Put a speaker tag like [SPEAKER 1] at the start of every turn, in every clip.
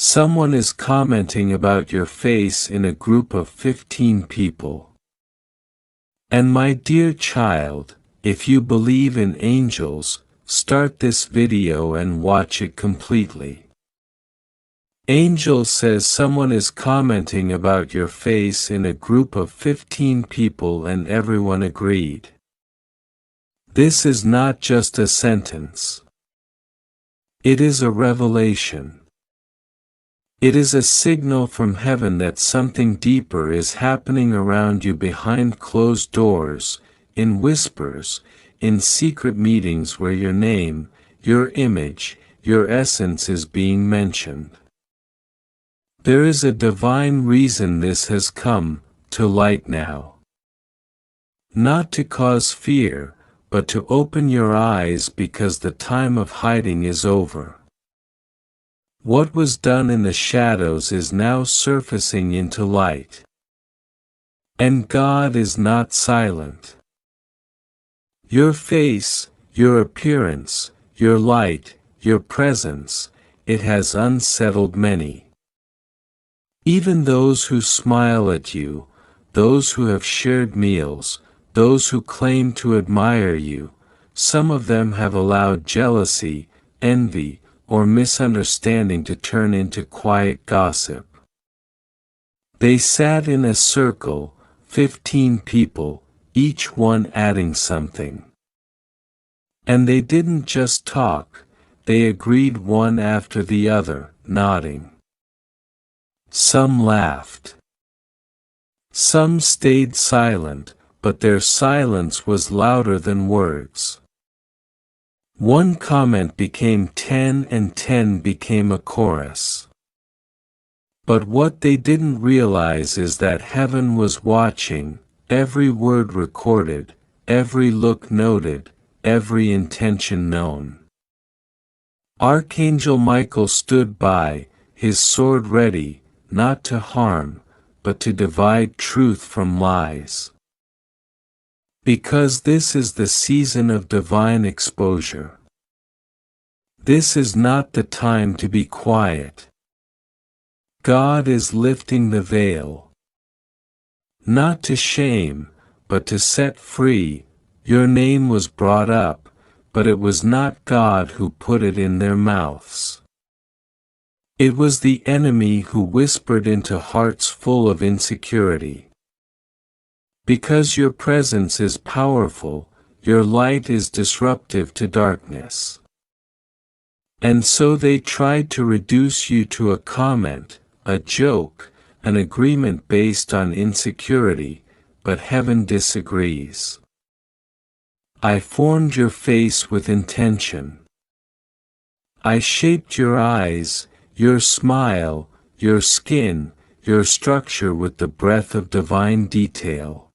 [SPEAKER 1] Someone is commenting about your face in a group of 15 people. And my dear child, if you believe in angels, start this video and watch it completely. Angel says someone is commenting about your face in a group of 15 people and everyone agreed. This is not just a sentence. It is a revelation. It is a signal from heaven that something deeper is happening around you behind closed doors, in whispers, in secret meetings where your name, your image, your essence is being mentioned. There is a divine reason this has come to light now. Not to cause fear, but to open your eyes because the time of hiding is over. What was done in the shadows is now surfacing into light. And God is not silent. Your face, your appearance, your light, your presence, it has unsettled many. Even those who smile at you, those who have shared meals, those who claim to admire you, some of them have allowed jealousy, envy, or misunderstanding to turn into quiet gossip. They sat in a circle, 15 people, each one adding something. And they didn't just talk, they agreed one after the other, nodding. Some laughed. Some stayed silent, but their silence was louder than words. One comment became 10 and 10 became a chorus. But what they didn't realize is that heaven was watching, every word recorded, every look noted, every intention known. Archangel Michael stood by, his sword ready, not to harm, but to divide truth from lies. Because this is the season of divine exposure. This is not the time to be quiet. God is lifting the veil. Not to shame, but to set free. Your name was brought up, but it was not God who put it in their mouths. It was the enemy who whispered into hearts full of insecurity. Because your presence is powerful, your light is disruptive to darkness. And so they tried to reduce you to a comment, a joke, an agreement based on insecurity, but heaven disagrees. I formed your face with intention. I shaped your eyes, your smile, your skin, your structure with the breath of divine detail.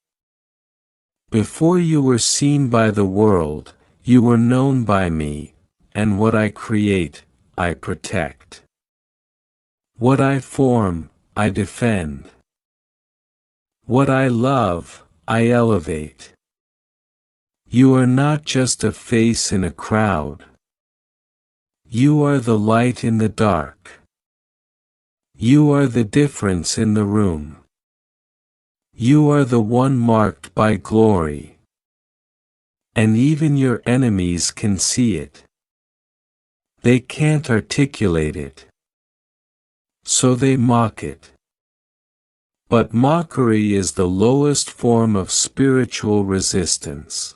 [SPEAKER 1] Before you were seen by the world, you were known by me, and what I create, I protect. What I form, I defend. What I love, I elevate. You are not just a face in a crowd. You are the light in the dark. You are the difference in the room. You are the one marked by glory. And even your enemies can see it. They can't articulate it. So they mock it. But mockery is the lowest form of spiritual resistance.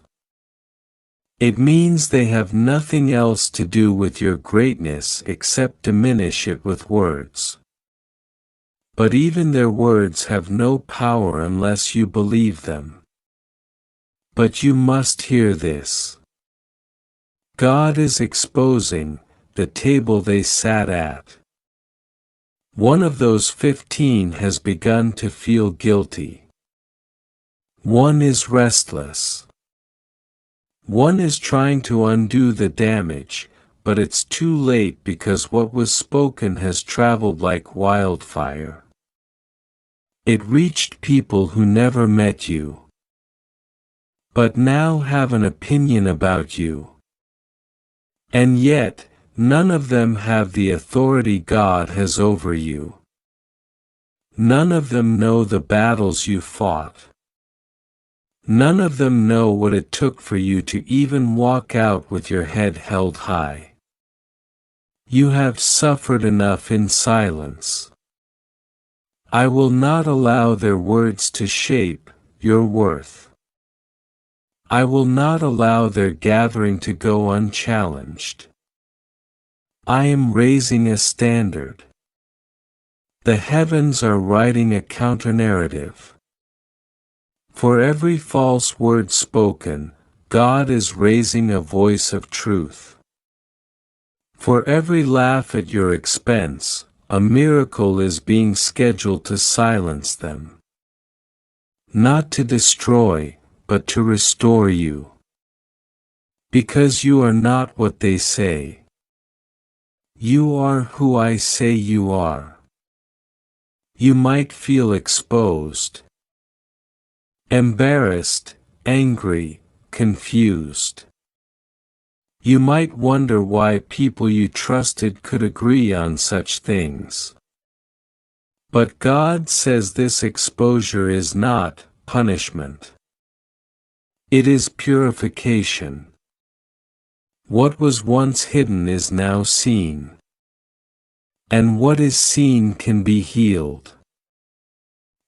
[SPEAKER 1] It means they have nothing else to do with your greatness except diminish it with words. But even their words have no power unless you believe them. But you must hear this. God is exposing the table they sat at. One of those 15 has begun to feel guilty. One is restless. One is trying to undo the damage, but it's too late because what was spoken has traveled like wildfire. It reached people who never met you, but now have an opinion about you. And yet, None of them have the authority God has over you. None of them know the battles you fought. None of them know what it took for you to even walk out with your head held high. You have suffered enough in silence. I will not allow their words to shape your worth. I will not allow their gathering to go unchallenged. I am raising a standard. The heavens are writing a counter-narrative. For every false word spoken, God is raising a voice of truth. For every laugh at your expense, a miracle is being scheduled to silence them. Not to destroy, but to restore you. Because you are not what they say. You are who I say you are. You might feel exposed, embarrassed, angry, confused. You might wonder why people you trusted could agree on such things. But God says this exposure is not punishment. It is purification. What was once hidden is now seen. And what is seen can be healed.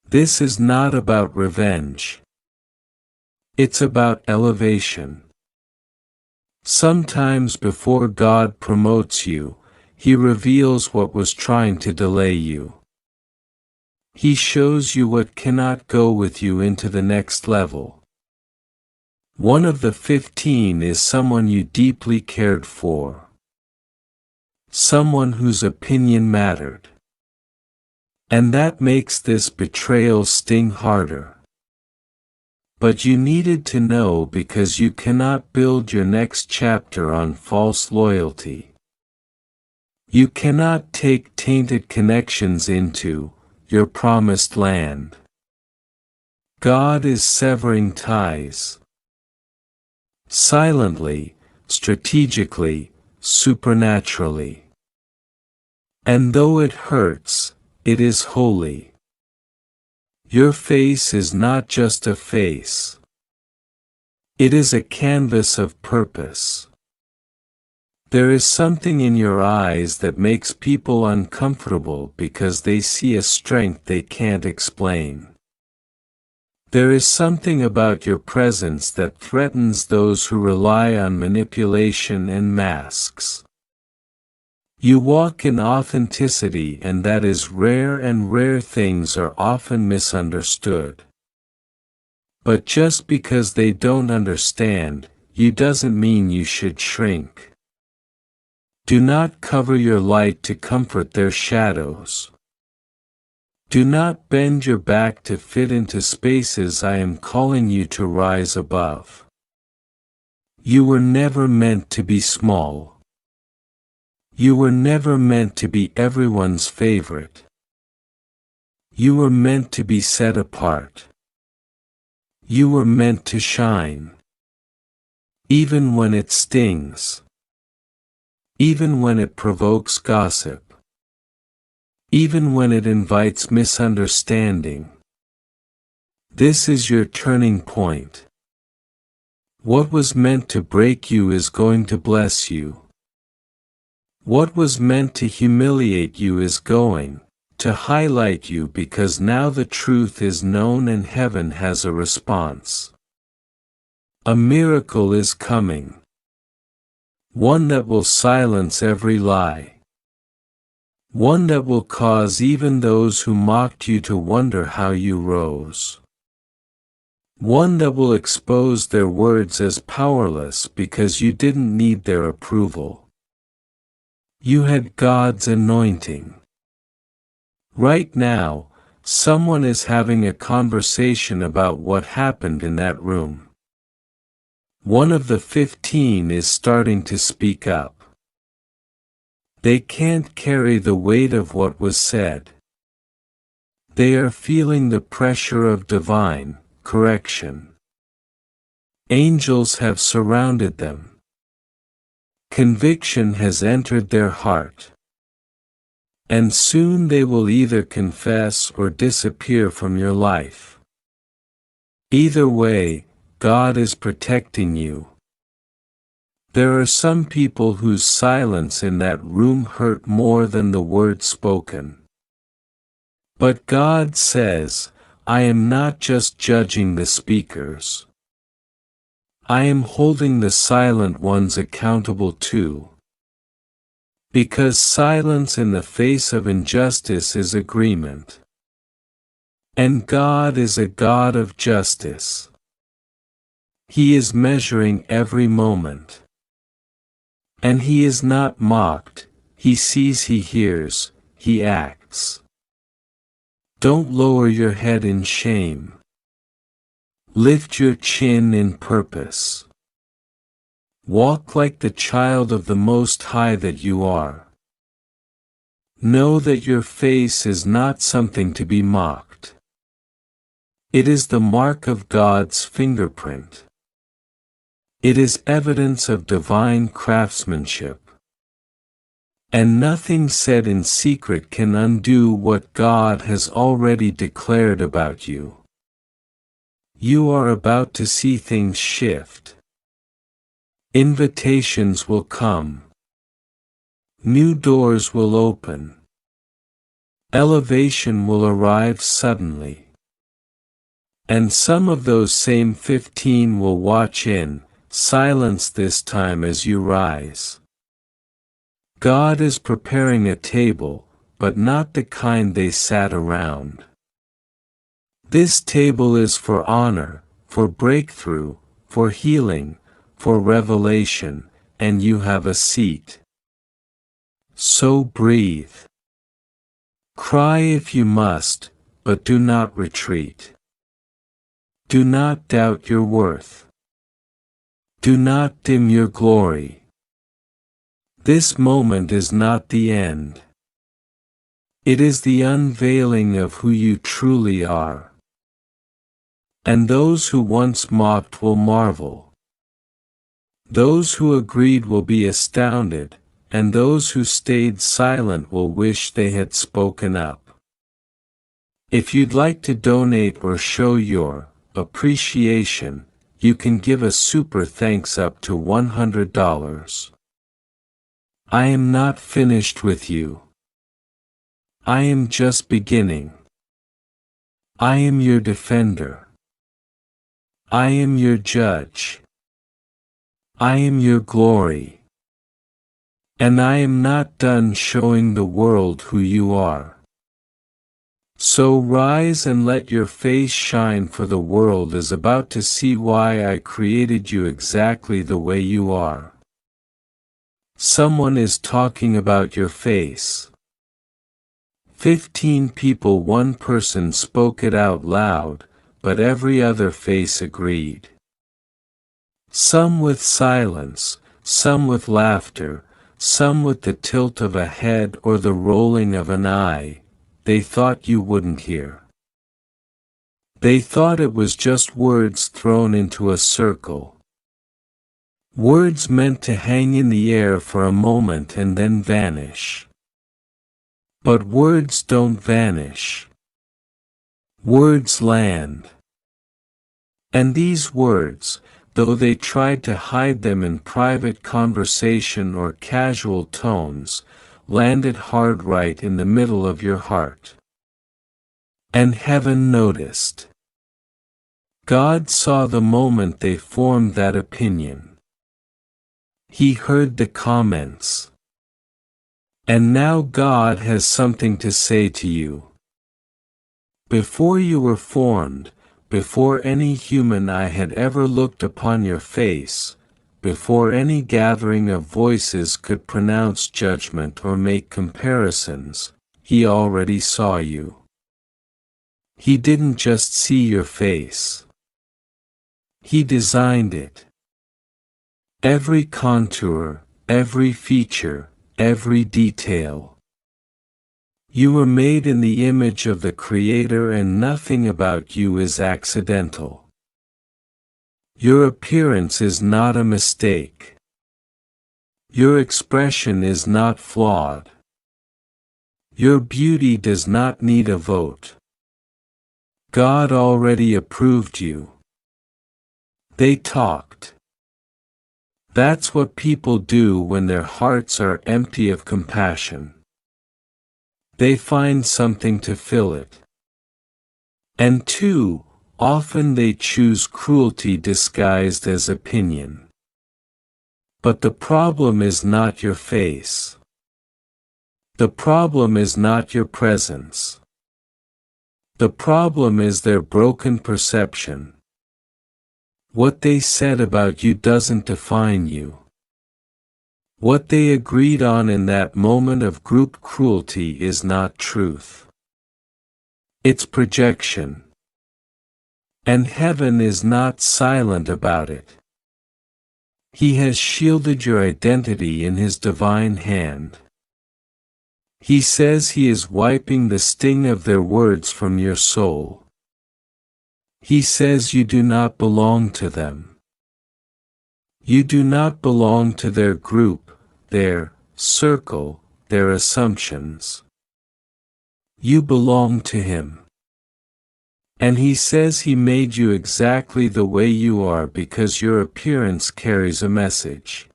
[SPEAKER 1] This is not about revenge. It's about elevation. Sometimes before God promotes you, He reveals what was trying to delay you. He shows you what cannot go with you into the next level. One of the 15 is someone you deeply cared for. Someone whose opinion mattered. And that makes this betrayal sting harder. But you needed to know because you cannot build your next chapter on false loyalty. You cannot take tainted connections into your promised land. God is severing ties. Silently, strategically, supernaturally. And though it hurts, it is holy. Your face is not just a face. It is a canvas of purpose. There is something in your eyes that makes people uncomfortable because they see a strength they can't explain. There is something about your presence that threatens those who rely on manipulation and masks. You walk in authenticity, and that is rare, and rare things are often misunderstood. But just because they don't understand you doesn't mean you should shrink. Do not cover your light to comfort their shadows. Do not bend your back to fit into spaces I am calling you to rise above. You were never meant to be small. You were never meant to be everyone's favorite. You were meant to be set apart. You were meant to shine. Even when it stings. Even when it provokes gossip. Even when it invites misunderstanding. This is your turning point. What was meant to break you is going to bless you. What was meant to humiliate you is going to highlight you, because now the truth is known and heaven has a response. A miracle is coming. One that will silence every lie. One that will cause even those who mocked you to wonder how you rose. One that will expose their words as powerless because you didn't need their approval. You had God's anointing. Right now, someone is having a conversation about what happened in that room. One of the 15 is starting to speak up. They can't carry the weight of what was said. They are feeling the pressure of divine correction. Angels have surrounded them. Conviction has entered their heart. And soon they will either confess or disappear from your life. Either way, God is protecting you. There are some people whose silence in that room hurt more than the word spoken. But God says, I am not just judging the speakers. I am holding the silent ones accountable too. Because silence in the face of injustice is agreement. And God is a God of justice. He is measuring every moment. And He is not mocked, He sees, He hears, He acts. Don't lower your head in shame. Lift your chin in purpose. Walk like the child of the Most High that you are. Know that your face is not something to be mocked. It is the mark of God's fingerprint. It is evidence of divine craftsmanship. And nothing said in secret can undo what God has already declared about you. You are about to see things shift. Invitations will come. New doors will open. Elevation will arrive suddenly. And some of those same 15 will watch in silence this time as you rise. God is preparing a table, but not the kind they sat around. This table is for honor, for breakthrough, for healing, for revelation, and you have a seat. So breathe. Cry if you must, but do not retreat. Do not doubt your worth. Do not dim your glory. This moment is not the end. It is the unveiling of who you truly are. And those who once mocked will marvel. Those who agreed will be astounded, and those who stayed silent will wish they had spoken up. If you'd like to donate or show your appreciation, you can give a super thanks up to $100. I am not finished with you. I am just beginning. I am your defender. I am your judge. I am your glory. And I am not done showing the world who you are. So rise and let your face shine, for the world is about to see why I created you exactly the way you are. Someone is talking about your face. 15 people, one person spoke it out loud, but every other face agreed. Some with silence, some with laughter, some with the tilt of a head or the rolling of an eye. They thought you wouldn't hear. They thought it was just words thrown into a circle. Words meant to hang in the air for a moment and then vanish. But words don't vanish. Words land. And these words, though they tried to hide them in private conversation or casual tones, landed hard right in the middle of your heart. And heaven noticed. God saw the moment they formed that opinion. He heard the comments. And now God has something to say to you. Before you were formed, before any human eye had ever looked upon your face, before any gathering of voices could pronounce judgment or make comparisons, He already saw you. He didn't just see your face. He designed it. Every contour, every feature, every detail. You were made in the image of the Creator, and nothing about you is accidental. Your appearance is not a mistake. Your expression is not flawed. Your beauty does not need a vote. God already approved you. They talked. That's what people do when their hearts are empty of compassion. They find something to fill it. And too often they choose cruelty disguised as opinion. But the problem is not your face. The problem is not your presence. The problem is their broken perception. What they said about you doesn't define you. What they agreed on in that moment of group cruelty is not truth. It's projection. And heaven is not silent about it. He has shielded your identity in His divine hand. He says He is wiping the sting of their words from your soul. He says you do not belong to them. You do not belong to their group, their circle, their assumptions. You belong to Him. And He says He made you exactly the way you are because your appearance carries a message.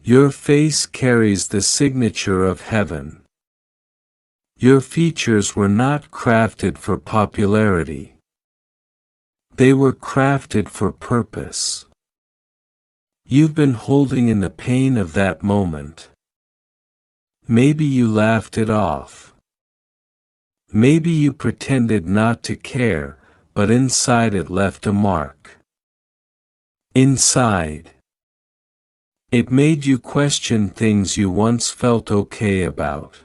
[SPEAKER 1] Your face carries the signature of heaven. Your features were not crafted for popularity. They were crafted for purpose. You've been holding in the pain of that moment. Maybe you laughed it off. Maybe you pretended not to care, but inside it left a mark. Inside, it made you question things you once felt okay about.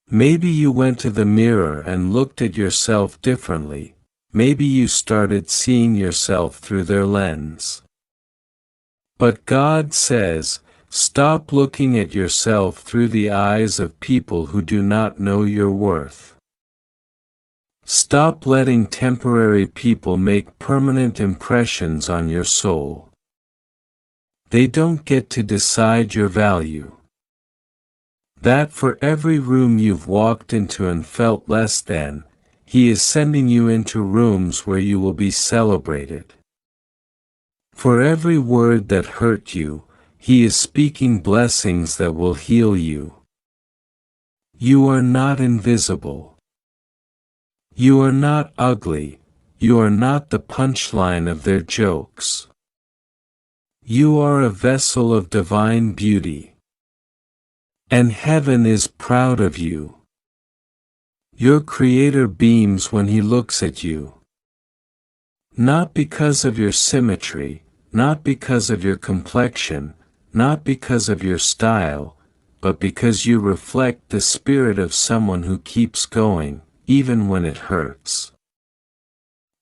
[SPEAKER 1] Maybe you went to the mirror and looked at yourself differently. Maybe you started seeing yourself through their lens. But God says, stop looking at yourself through the eyes of people who do not know your worth. Stop letting temporary people make permanent impressions on your soul. They don't get to decide your value. That for every room you've walked into and felt less than, He is sending you into rooms where you will be celebrated. For every word that hurt you, He is speaking blessings that will heal you. You are not invisible. You are not ugly. You are not the punchline of their jokes. You are a vessel of divine beauty. And heaven is proud of you. Your Creator beams when He looks at you. Not because of your symmetry, not because of your complexion, not because of your style, but because you reflect the spirit of someone who keeps going, even when it hurts.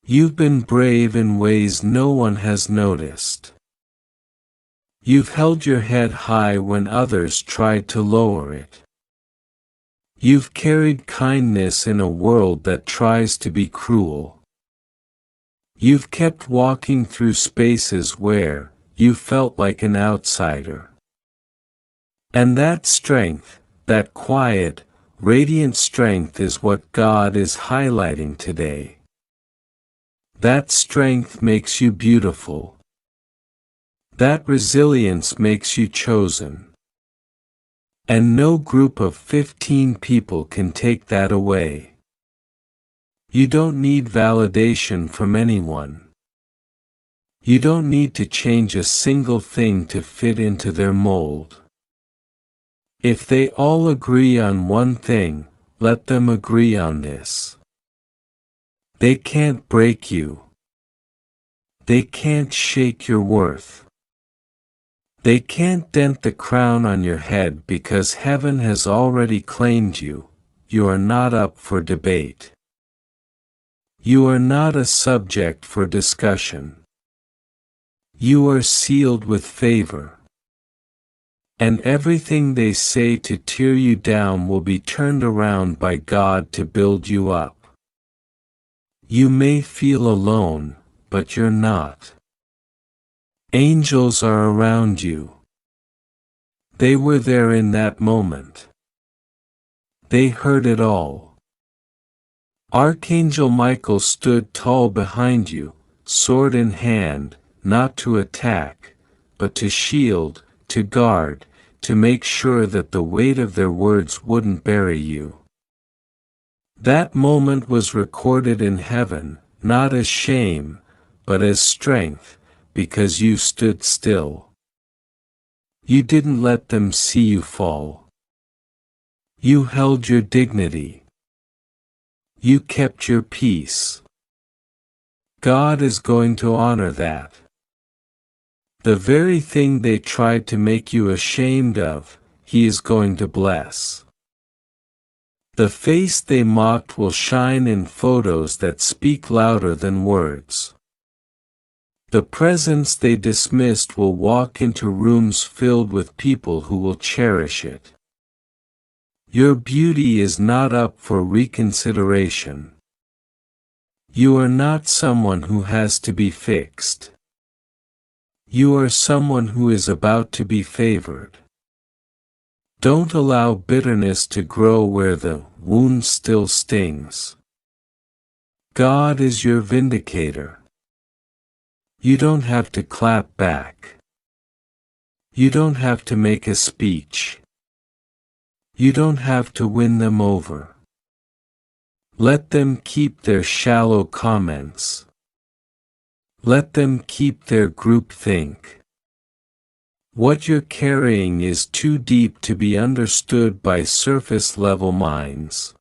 [SPEAKER 1] You've been brave in ways no one has noticed. You've held your head high when others tried to lower it. You've carried kindness in a world that tries to be cruel. You've kept walking through spaces where you felt like an outsider. And that strength, that quiet, radiant strength is what God is highlighting today. That strength makes you beautiful. That resilience makes you chosen. And no group of 15 people can take that away. You don't need validation from anyone. You don't need to change a single thing to fit into their mold. If they all agree on one thing, let them agree on this. They can't break you. They can't shake your worth. They can't dent the crown on your head because heaven has already claimed you. You are not up for debate. You are not a subject for discussion. You are sealed with favor. And everything they say to tear you down will be turned around by God to build you up. You may feel alone, but you're not. Angels are around you. They were there in that moment. They heard it all. Archangel Michael stood tall behind you, sword in hand, not to attack, but to shield, to guard, to make sure that the weight of their words wouldn't bury you. That moment was recorded in heaven, not as shame, but as strength, because you stood still. You didn't let them see you fall. You held your dignity. You kept your peace. God is going to honor that. The very thing they tried to make you ashamed of, He is going to bless. The face they mocked will shine in photos that speak louder than words. The presence they dismissed will walk into rooms filled with people who will cherish it. Your beauty is not up for reconsideration. You are not someone who has to be fixed. You are someone who is about to be favored. Don't allow bitterness to grow where the wound still stings. God is your vindicator. You don't have to clap back. You don't have to make a speech. You don't have to win them over. Let them keep their shallow comments. Let them keep their groupthink. What you're carrying is too deep to be understood by surface-level minds.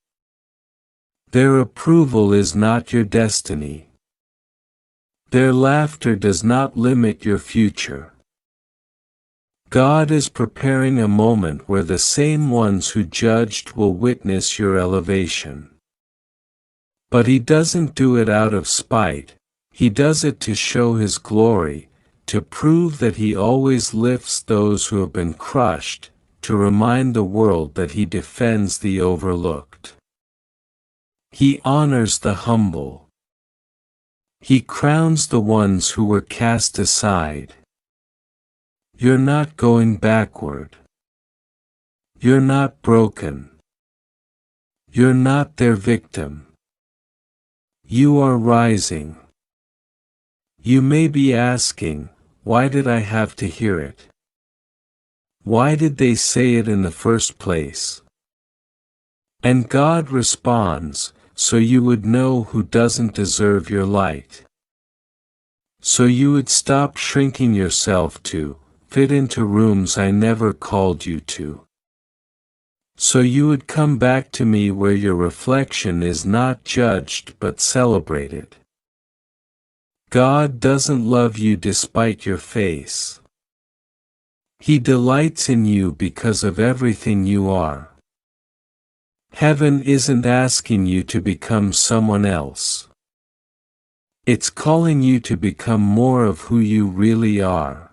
[SPEAKER 1] Their approval is not your destiny. Their laughter does not limit your future. God is preparing a moment where the same ones who judged will witness your elevation. But He doesn't do it out of spite, He does it to show His glory, to prove that He always lifts those who have been crushed, to remind the world that He defends the overlooked. He honors the humble. He crowns the ones who were cast aside. You're not going backward. You're not broken. You're not their victim. You are rising. You may be asking, why did I have to hear it? Why did they say it in the first place? And God responds, so you would know who doesn't deserve your light. So you would stop shrinking yourself to fit into rooms I never called you to. So you would come back to me where your reflection is not judged but celebrated. God doesn't love you despite your face. He delights in you because of everything you are. Heaven isn't asking you to become someone else. It's calling you to become more of who you really are.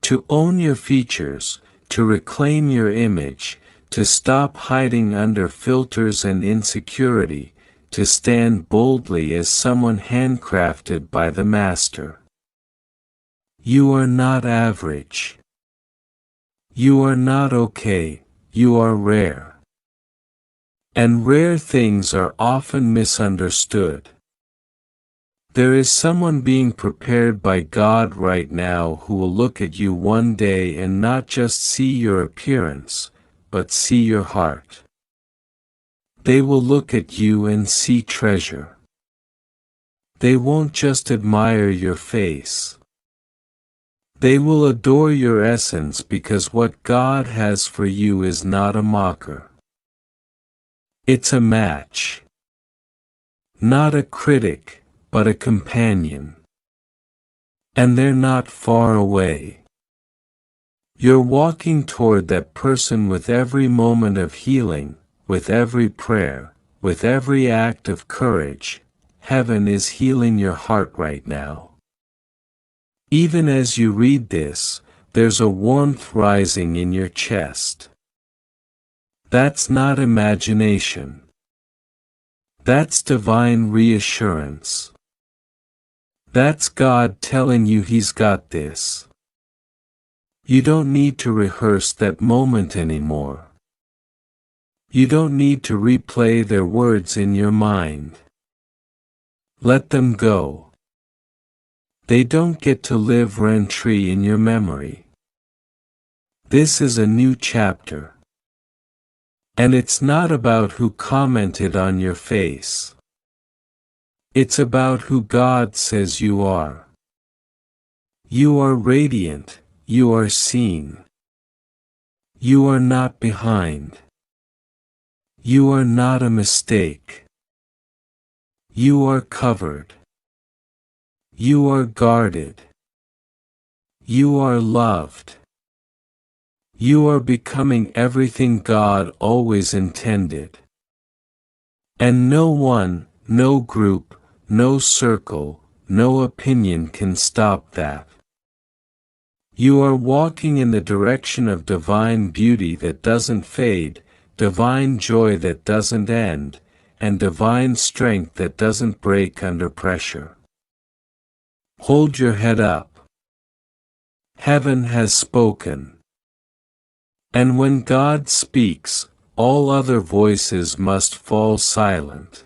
[SPEAKER 1] To own your features, to reclaim your image, to stop hiding under filters and insecurity, to stand boldly as someone handcrafted by the Master. You are not average. You are not okay, you are rare. And rare things are often misunderstood. There is someone being prepared by God right now who will look at you one day and not just see your appearance, but see your heart. They will look at you and see treasure. They won't just admire your face. They will adore your essence because what God has for you is not a mocker. It's a match. Not a critic, but a companion. And they're not far away. You're walking toward that person with every moment of healing, with every prayer, with every act of courage. Heaven is healing your heart right now. Even as you read this, there's a warmth rising in your chest. That's not imagination. That's divine reassurance. That's God telling you He's got this. You don't need to rehearse that moment anymore. You don't need to replay their words in your mind. Let them go. They don't get to live rent-free in your memory. This is a new chapter. And it's not about who commented on your face. It's about who God says you are. You are radiant, you are seen. You are not behind. You are not a mistake. You are covered. You are guarded. You are loved. You are becoming everything God always intended. And no one, no group, no circle, no opinion can stop that. You are walking in the direction of divine beauty that doesn't fade, divine joy that doesn't end, and divine strength that doesn't break under pressure. Hold your head up. Heaven has spoken. And when God speaks, all other voices must fall silent.